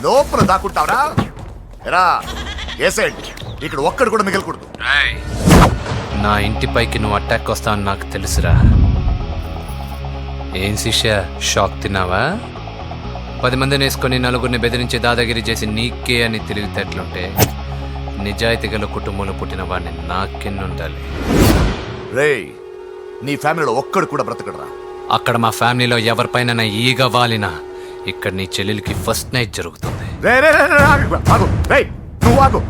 లోపల దాక్కుంటావరా? ఎరా ఏసేయండి, ఇక్కడ ఒక్కడు కూడా మిగలకూడదు. నా ఇంటిపైకి నువ్వు అటాక్ వస్తావని నాకు తెలుసురా. ఏం శిష్య, షాక్ తిన్నావా? 10 మందిని వేసుకొని నలుగురిని బెదిరించి దాదాగిరి చేసి నీకే అని తెలివితేటలుంటే నిజాయితీ గల కుటుంబంలో పుట్టిన వాడిని నాకెన్నుండాలి. రేయ్, నీ ఫ్యామిలీలో ఒక్కడు కూడా బ్రతకడరా? అక్కడ మా ఫ్యామిలీలో ఎవరిపైన ఈగ వాలినా ఇక్కడ నీ చెల్లెలికి ఫస్ట్ నైట్ జరుగుతుంది. నువ్వు ఆగు.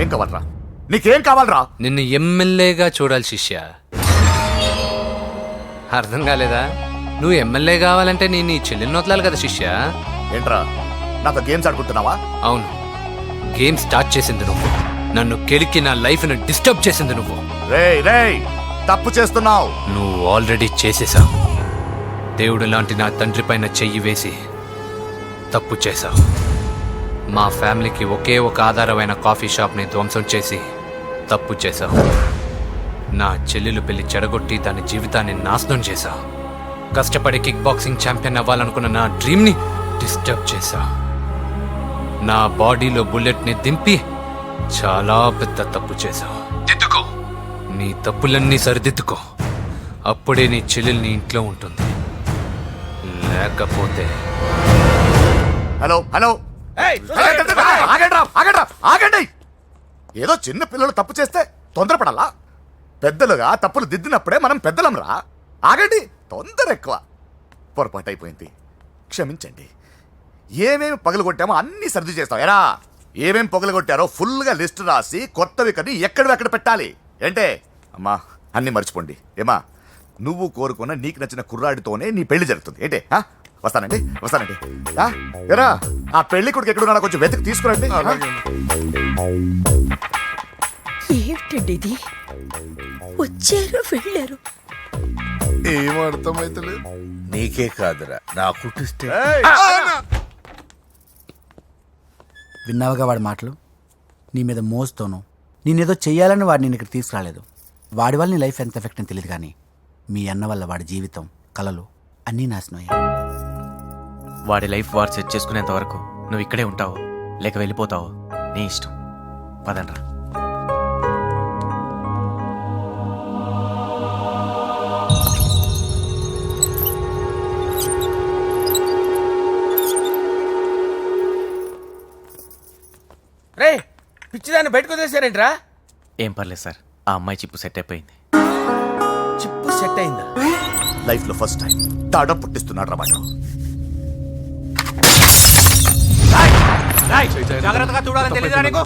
ఏం కావాలరా? నీకేం కావాలరా? నిన్ను ఎమ్మెల్యేగా చూడాలి శిష్య. అర్థం కాలేదా? నువ్వు ఎమ్మెల్యే కావాలంటే నేను నీ చెల్లెల్ని వదలాలి కదా శిష్య. ఏంట్రా, నాతో గేమ్స్ ఆడుకుంటున్నావా? అవును, గేమ్ స్టార్ట్ చేసింది నువ్వు. నన్ను కెలికి నా లైఫ్ను డిస్టర్బ్ చేసింది నువ్వు. రేయ్ రేయ్, తప్పు చేస్తున్నావు. నువ్వు ఆల్రెడీ చేసేసావు. దేవుడు లాంటి నా తండ్రి పైన చెయ్యి వేసి తప్పు చేశావు. మా ఫ్యామిలీకి ఒకే ఒక ఆధారమైన కాఫీ షాప్ని ధ్వంసం చేసి తప్పు చేశావు. నా చెల్లెలు పెళ్లి చెడగొట్టి దాని జీవితాన్ని నాశనం చేశావు. కష్టపడి కిక్ బాక్సింగ్ ఛాంపియన్ అవ్వాలనుకున్న నా డ్రీమ్ని డిస్టర్బ్ చేశావు. నా బాడీలో బుల్లెట్ని దింపి చాలా పెద్ద తప్పు చేశావు. దిద్దుకో, నీ తప్పులన్నీ సరిదిద్దుకో. అప్పుడే నీ చెల్లెలు నీ ఇంట్లో ఉంటుంది. లేకపోతే హలో హలో, ఆగండి. ఏదో చిన్న పిల్లలు తప్పు చేస్తే తొందరపడాలా? పెద్దలుగా తప్పులు దిద్దినప్పుడే మనం పెద్దలంరా. ఆగండి, తొందర ఎక్కువ. పొరపాటు అయిపోయింది, క్షమించండి. ఏమేమి పగలగొట్టామో అన్నీ సర్ది చేస్తాం. ఎరా, ఏమేమి పగలగొట్టారో ఫుల్గా లిస్ట్ రాసి కొత్తవి కని ఎక్కడివి పెట్టాలి. ఏంటే అమ్మా, అన్నీ మర్చిపోండి. ఏమా, నువ్వు కోరుకున్న నీకు నచ్చిన కుర్రాడితోనే నీ పెళ్లి జరుగుతుంది. ఏంటే వస్తానండి. ఎరా, ఆ పెళ్లి కొడుకు ఎక్కడున్నా కొంచెం వెతికి తీసుకురండి. ఏమిటండి ఇది? వచ్చారు వెళ్ళారు, ఏం అర్థమైతలేదు. నీకే కాదురా, నా కుట్టిస్తే. విన్నావుగా వాడి మాటలు? నీ మీద మోస్తోను నేనేదో చెయ్యాలని వాడు నేను ఇక్కడ తీసుకురాలేదు. వాడి వల్ల నీ లైఫ్ ఎంత ఎఫెక్ట్ అని తెలియదు, కానీ మీ అన్న వల్ల వాడి జీవితం, కలలు అన్నీ నాశనం అయ్యాయి. వాడి లైఫ్ వాడు సెట్ చేసుకునేంత వరకు నువ్వు ఇక్కడే ఉంటావో లేక వెళ్ళిపోతావో నీ ఇష్టం. పదండ్రా. రే, పిచ్చిదాన్ని బయటకు వదిలేశారేంట్రా? ఏం పర్లేదు సార్, ఆ అమ్మాయి చిప్పు సెట్ అయిపోయింది. చిప్పు సెట్ అయిందా? లైఫ్ లో ఫస్ట్ టైం తాడ పుట్టిస్తున్నాడు రా వాడు. జాగ్రత్తగా చూడాలని తెలియదురా నీకు?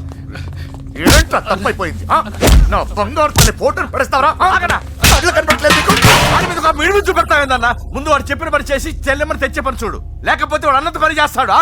ఏంట్రా తప్పైపోయింది? నా బంగారు తల్లి ఫోటోలు పడేస్తావరా? మిడిమి చూపెడతావేందన్నా? ముందు వాడు చెప్పిన పని చేసి చెల్లెమ్మని తెచ్చే పని చూడు, లేకపోతే వాడు అన్నది పని చేస్తాడు.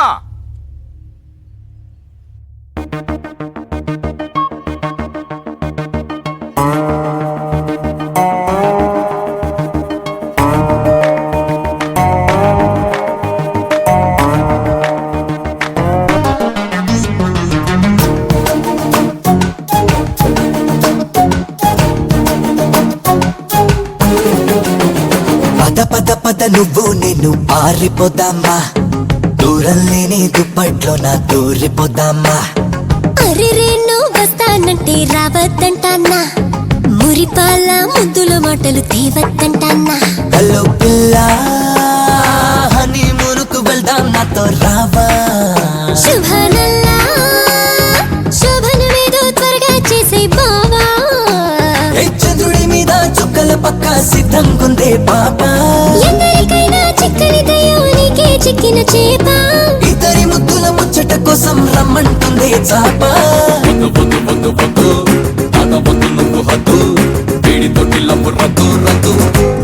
పద పద నువ్వు నేను పారిపోదామా, దూరం లేని దుప్పట్లో నా దూరిపోదామా. అరే నువ్వు వస్తానంటే రావద్దంటానా, మురిపాల ముద్దుల మాటలు తేవద్దంటానా. హలో పిల్ల, హనీ మురుకు వెళ్దాం నాతో రావా. శుభనల్లా, శుభనమేదో త్వరగా చేసే బావా. చంద్రుడి మీద చుక్కల పక్క సిద్ధంగుందే పాపా. ఎందరికైనా చిక్కని దయ్యం నీకే చిక్కిన చేప. ఇద్దరి ముద్దుల ముచ్చట కోసం రమ్మంటుందే చాప.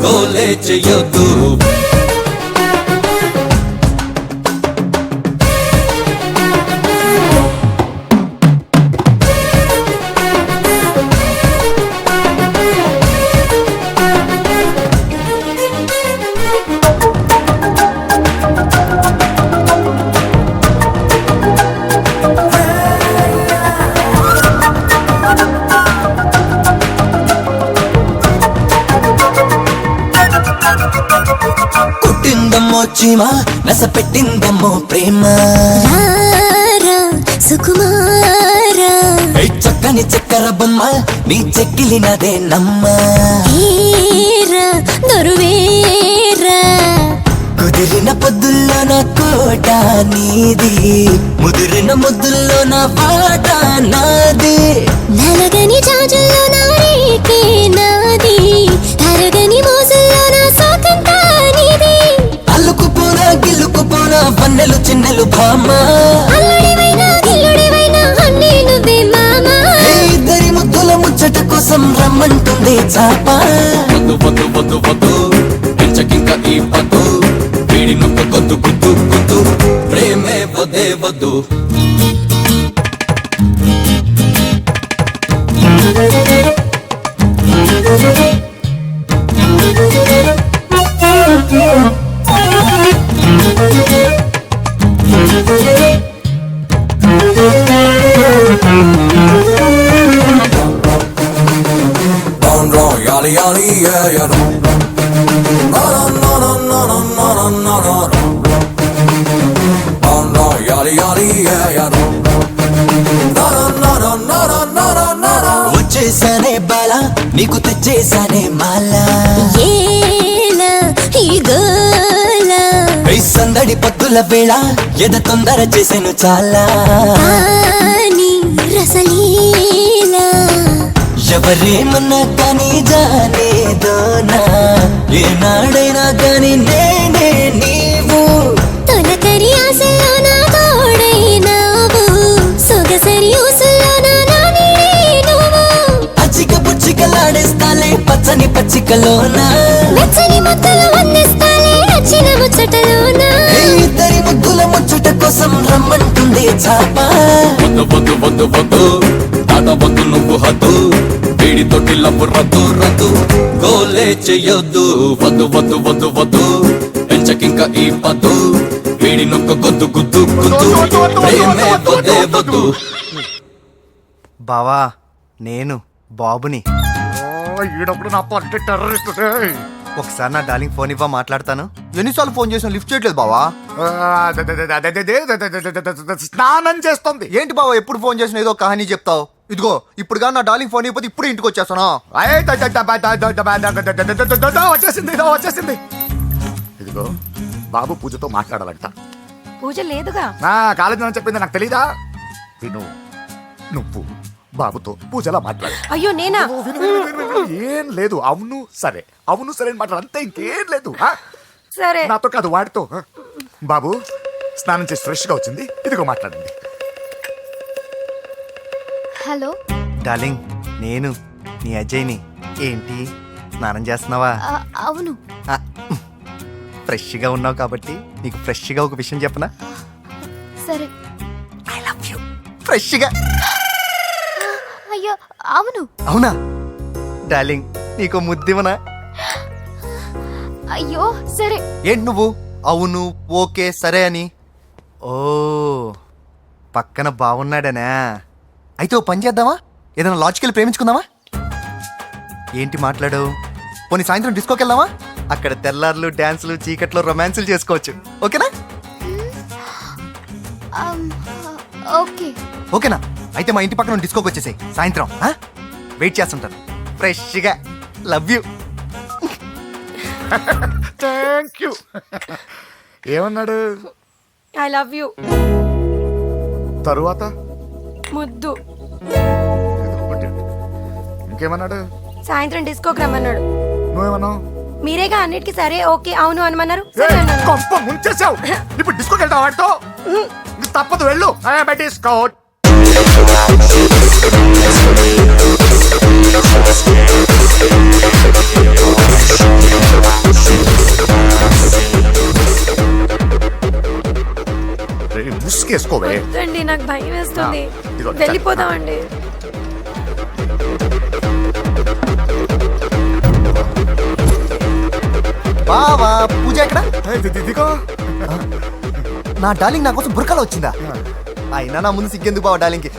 గోలే చెయ్యొద్దు. కుట్టిందమ్మో చీమ, నస పెట్టిందమ్మో ప్రేమ. చక్కని చక్కెర బొమ్మ నీ చెక్కిలినదే నమ్మ ఏరా దొరువేరా కుదిరిన పొద్దుల్లో నా కోట నీది ముదిరిన ముద్దుల్లో నా పాట నాది నలగని జాజుల్లో నా రేకే నాది తరగని మోజుల్లో నా సోకంతా నీది అల్లుకుపోనా గిల్లుకుపోనా వన్నెలు చిన్నెలు భామ అల్లుడివైనా గిల్లుడివైనా అన్నీ నువ్వే మామా ఇద్దరి ముద్దుల ముచ్చట కోసం రమ్మంటుంది చాప వద్దు వద్దు వద్దు వద్దు పెంచకింక ఈ పద్దు వీడి నొక్క కొద్దు గుద్దు గుద్దు ప్రేమే వద్దే వద్దు వచ్చేసానే బాల నీకు తెచ్చేసానే మాలా ఏలా ఈ గోలా ఈ సందడి పత్తుల వేళ ఎద తొందర చేసెను చాలా ఆని రసలీలా ఎవరేమన్నా కానీ జానేదోనా ఏనాడైనా కానీ నేనే నీవు తొలకరి ఆశల్లో నా తోడైనావు సొగసరి ఊసుల్లో నా నాని నువ్వు అచ్చిక పుచ్చికలాడేస్తాలే పచ్చని పచ్చికలోనా వెచ్చని ముద్దలు అందిస్తాలే నచ్చిన ముచ్చటలోనా ఇద్దరి ముద్దుల ముచ్చట కోసం రమ్మంటుంది చాప వద్దు వద్దు వద్దు వద్దు తాత వద్దు నువ్వు హద్దు వీడి తోటి లవ్వు రద్దు రద్దు గోలే చెయ్యొద్దు వద్దు వద్దు వద్దు వద్దు పెంచకింక ఈ పద్దు వీడి నొక్క గుద్దు గుద్దు గుద్దు ప్రేమే వద్దే వద్దు బావా నేను బాబుని ఈడప్పుడు నా పట్టు టెర్రరిస్ట్ ఒకసారి నా డార్లింగ్ ఫోన్ ఇవ్వ మాట్లాడతాను. ఎన్నిసార్లు ఫోన్ చేసినా లిఫ్ట్ చేయట్లేదు బావా. స్నానం చేస్తుంది. ఏంటి బావా ఎప్పుడు ఫోన్ చేసినా ఏదో కహానీ చెప్తావు. ఇదిగో ఇప్పుడు నా డార్లింగ్ ఫోన్ ఇవ్వకపోతే ఇప్పుడు ఇంటికి వచ్చేస్తాను. వచ్చేసింది. ఇదిగో బాబు పూజతో మాట్లాడాలంట. పూజ లేదుగా. కాలేజీ అని చెప్పింది నాకు తెలీదా. విను, నువ్వు బాబుతో పూజలా మాట్లాడు. అయ్యో నేనా? ఏం లేదు. అవును సరే అని మాట్లాడు, అంతే, ఇంకేం లేదు. సరే నాతో కాదు, వాడితో. బాబు స్నానం చేసి ఫ్రెష్ గా వచ్చింది, ఇదిగో మాట్లాడండి. హలో డార్లింగ్, నేను నీ అజయ్ని. ఏంటి స్నానం చేస్తున్నావా? అవును. ఫ్రెష్గా ఉన్నావు కాబట్టి నీకు ఫ్రెష్గా ఒక విషయం చెప్పనా? సరే. I love you. ఫ్రెష్గా. అయ్యో అవును. అవునా డార్లింగ్, నీకు ముద్దివనా? అయ్యో సరే. ఏంటి నువ్వు అవును ఓకే సరే అని? ఓ పక్కన బాగున్నాడనా? అయితే ఓ పని చేద్దామా, ఏదైనా లాజికల్ ప్రేమించుకుందామా? ఏంటి మాట్లాడు? పోనీ సాయంత్రం డిస్కోకి వెళ్దామా? అక్కడ తెల్లార్లు డాన్సులు చీకట్లో రొమాన్సులు చేసుకోవచ్చు. ఓకేనా? ఓకే. ఓకేనా? అయితే మా ఇంటి పక్కన డిస్కోకి వచ్చేసాయి సాయంత్రం. వెయిట్ చేస్తుంటాను ఫ్రెష్గా. Love you. Thank you. ఏమన్నాడు? I love you. తరువాత ముద్దు. ఇంకేమన్నాడు? సాయంత్రం డిస్కోకి రమ్మన్నాడు. నువ్వేమన్నావు? మీరేగా అన్నిటికీ సరే ఓకే అవును అనమన్నారు. సరే అన్నాను. కొంప ముంచేసావు. ఇప్పుడు డిస్కోకి వెళ్తావు వాడితో? తప్పదు, వెళ్ళు. డిస్కో. ముసుకేసుకోవే. వద్దండి, నాకు భయం వేస్తుంది. ఇదిగో, వెళ్ళిపోదామండి. బావా పూజ ఎక్కడ? ఇదిగో. నా డార్లింగ్ నా కోసం బుర్కలో వచ్చిందా? అయినా నా ముందు సిగ్గెందుకు బావ డార్లింగ్కి?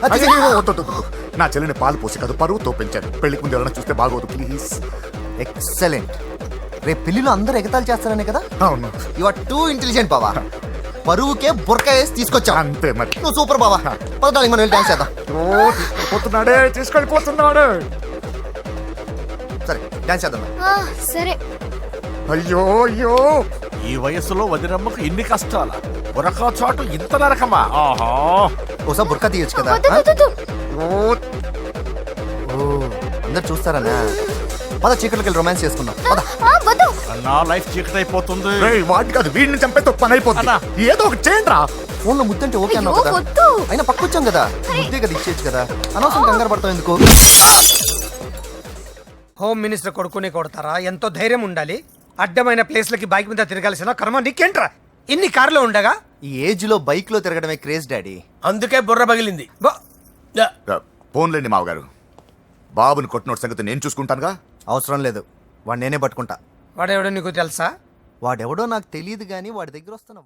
నా చెల్లిని పాలు పోసి కాదు పరువుతో పెంచాను. పెళ్లికి ముందు ఎవరైనా చూస్తే బాగోదు ప్లీజ్. ఎక్సలెంట్. రేపు పెళ్లిలో అందరూ ఎగతాలు చేస్తారనే కదా? అవును. యు ఆర్ టూ ఇంటెలిజెంట్ బావా. పరువుకే బుర్క వేసి తీసుకొచ్చా. అంతే మరి. నువ్వు సూపర్ బావా. పద డార్లింగ్, మనం వెళ్ళి డాన్స్ చేద్దాం. తీసుకెళ్ళిపోతున్నాడే తీసుకెళ్ళిపోతున్నాడు. సరే డాన్స్ చేద్దాం. సరే. అయ్యో అయ్యో, ఈ వయసులో వదినమ్మకు ఇన్ని కష్టాల ఒరకా చోటు ఇంత నరకమా? ఆహా, ఒకసారి బుర్కా తీయొచ్చు కదా. వద్దు, వద్దు, వద్దు. ఓ అందరు చూస్తారనా? పద చీకట్లోకి వెళ్ళి రొమాన్స్ చేసుకుందాం. పద. వద్దు. నా లైఫ్ చీకటి అయిపోతుంది. రేయ్, వాడి కాదు వీడిని చంపేతో పని అయిపోతుంది. అన్నా. ఏదో ఒకటి చేయండి రా. ఫోన్ లో ముద్దంటే ఓకే అన్నావు అయ్యో, కదా. వద్దు. అయినా పక్కొచ్చాం కదా, ముద్దే కదా ఇచ్చేయచ్చు కదా. అనవసరం కంగారు పడతావు ఎందుకు? హోమ్ మినిస్టర్ కొడుకునే కొడతారా? ఎంతో ధైర్యం ఉండాలి. అడ్డమైన ప్లేస్లకి బైక్ మీద తిరగాల్సిన కర్మ నీకేంట్రా? ఇన్ని కార్లో ఉండగా ఈ ఏజ్ లో బైక్ లో తిరగడమే క్రేజ్ డాడీ. అందుకే బుర్ర పగిలింది. ఫోన్లేండి మావగారు, బాబుని కొట్టినోటి సంగతి నేను చూసుకుంటానుగా. అవసరం లేదు, వాడు నేనే పట్టుకుంటా. వాడెవడో నీకు తెలుసా? వాడెవడో నాకు తెలియదు కానీ వాడి దగ్గర వస్తున్న